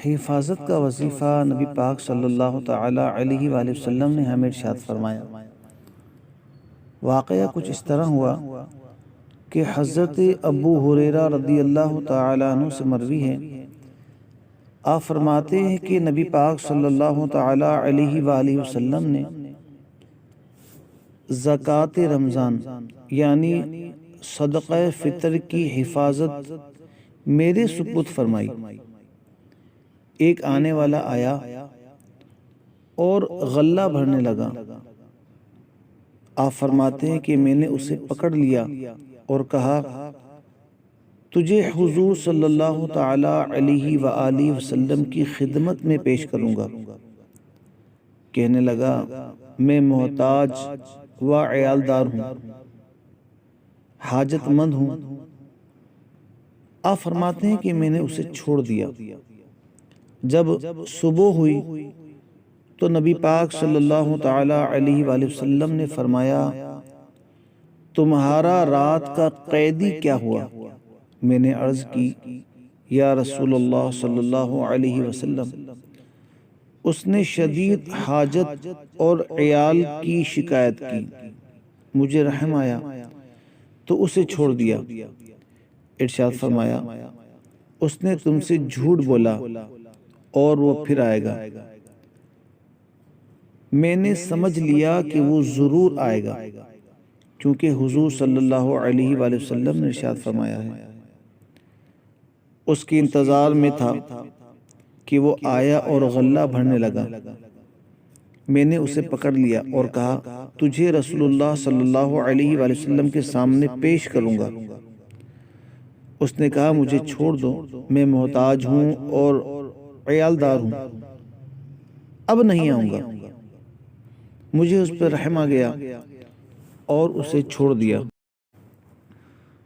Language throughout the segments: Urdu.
حفاظت کا وظیفہ نبی پاک صلی اللہ تعالی علیہ وآلہ وسلم نے ہمیں ارشاد فرمایا۔ واقعہ کچھ اس طرح ہوا کہ حضرت ابو ہریرہ رضی اللہ تعالی عنہ سے مروی ہے، آپ فرماتے ہیں کہ نبی پاک صلی اللہ تعالی علیہ وآلہ وسلم نے زکوٰۃ رمضان یعنی صدقہ فطر کی حفاظت میرے سپرد فرمائی۔ ایک آنے والا آیا اور غلہ بھرنے لگا۔ آپ فرماتے ہیں کہ میں نے اسے پکڑ لیا اور کہا، تجھے حضور صلی اللہ تعالی علیہ وآلہ وسلم کی خدمت میں پیش کروں گا۔ کہنے لگا، میں محتاج و عیالدار ہوں، حاجت مند ہوں۔ آپ فرماتے ہیں کہ میں نے اسے چھوڑ دیا۔ جب صبح ہوئی تو نبی پاک صلی اللہ تعالی علیہ وآلہ وسلم نے فرمایا، تمہارا رات کا قیدی کیا ہوا؟ میں نے عرض کی، یا رسول اللہ صلی اللہ علیہ وسلم، اس نے شدید حاجت اور عیال کی شکایت کی، مجھے رحم آیا تو اسے چھوڑ دیا۔ ارشاد فرمایا، اس نے تم سے جھوٹ بولا اور وہ پھر آئے گا۔ میں نے سمجھ لیا کہ وہ ضرور آئے گا، کیونکہ حضور صلی اللہ علیہ وآلہ وسلم نے ارشاد فرمایا ہے۔ اس کے انتظار میں تھا کہ وہ آیا اور غلہ بھرنے لگا۔ میں نے اسے پکڑ لیا اور کہا، تجھے رسول اللہ صلی اللہ علیہ وآلہ وسلم کے سامنے پیش کروں گا۔ اس نے کہا، مجھے چھوڑ دو، میں محتاج ہوں اور عیالدار ہوں، اب نہیں آؤں گا۔ مجھے اس پر رحم آ گیا اور اسے چھوڑ دیا۔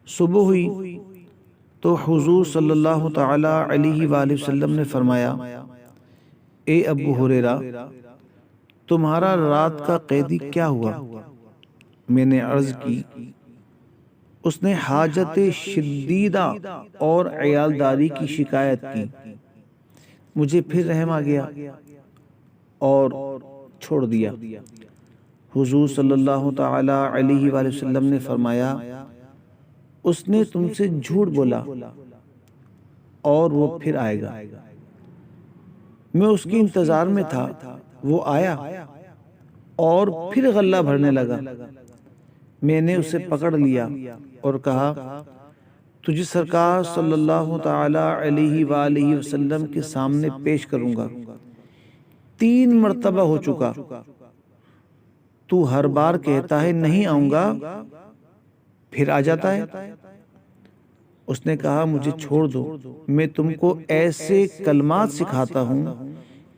صبح ہوئی تو حضور صلی اللہ تعالی علیہ وآلہ وسلم نے فرمایا، اے ابو ہریرہ، تمہارا رات کا قیدی کیا ہوا؟ میں نے عرض کی، اس نے حاجت شدیدہ اور عیالداری کی شکایت کی، مجھے پھر رحم آ گیا اور چھوڑ دیا۔ حضور صلی اللہ تعالی علیہ وآلہ وسلم نے فرمایا، اس نے تم سے جھوٹ بولا اور وہ پھر آئے گا۔ میں اس کے انتظار میں تھا، وہ آیا اور پھر غلہ بھرنے لگا۔ میں نے اسے پکڑ لیا اور کہا، تجھے سرکار صلی اللہ تعالی علیہ وآلہ وسلم کے سامنے پیش کروں گا۔ 3 مرتبہ ہو چکا، تو ہر بار کہتا ہے نہیں آؤں گا، پھر آ جاتا ہے۔ اس نے کہا، مجھے چھوڑ دو، میں تم کو ایسے کلمات سکھاتا ہوں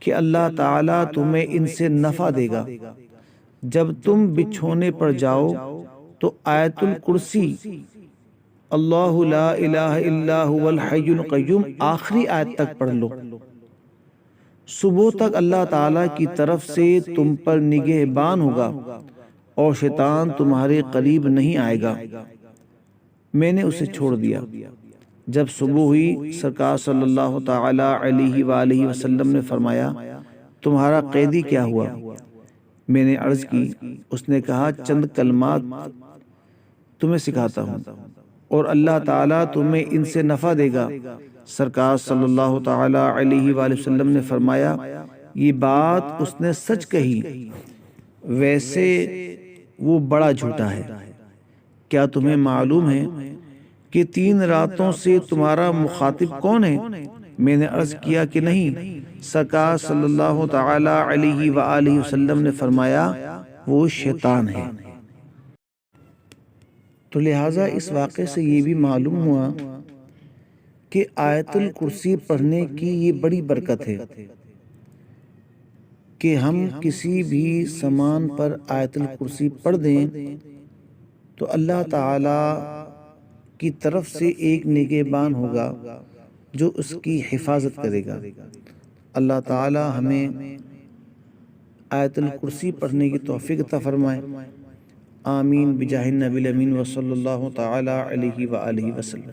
کہ اللہ تعالیٰ تمہیں ان سے نفع دے گا۔ جب تم بچھونے پر جاؤ تو آیت الکرسی، اللہ لا الہ الا هو الحی القیوم، آخری آیت تک پڑھ لو۔ صبح تک اللہ تعالیٰ کی طرف سے تم پر نگہبان ہوگا اور شیطان تمہارے قریب نہیں آئے گا۔ میں نے اسے چھوڑ دیا۔ جب صبح ہوئی، سرکار صلی اللہ تعالی علیہ وآلہ وسلم نے فرمایا، تمہارا قیدی کیا ہوا؟ میں نے عرض کی، اس نے کہا، چند کلمات تمہیں سکھاتا ہوں اور اللہ تعالیٰ تمہیں ان سے نفع دے گا۔ سرکار صلی اللہ تعالی علیہ وآلہ وسلم نے فرمایا، یہ بات اس نے سچ کہی، ویسے وہ بڑا جھوٹا ہے۔ کیا تمہیں معلوم ہے کہ 3 راتوں سے تمہارا مخاطب کون ہے؟ میں نے عرض کیا کہ نہیں۔ سرکار صلی اللہ تعالی علیہ وآلہ وسلم نے فرمایا، وہ شیطان ہے۔ تو لہٰذا اس واقعے سے یہ بھی معلوم ہوا کہ آیت الکرسی پڑھنے کی یہ بڑی برکت ہے کہ ہم کسی بھی سامان پر آیت الکرسی پڑھ دیں تو اللہ تعالیٰ کی طرف سے ایک نگہبان ہوگا جو اس کی حفاظت کرے گا۔ اللہ تعالیٰ ہمیں آیت الکرسی پڑھنے کی توفیق عطا فرمائے۔ آمین بجاہ النبی الامین وصلی اللہ تعالی علیہ وآلہ وسلم۔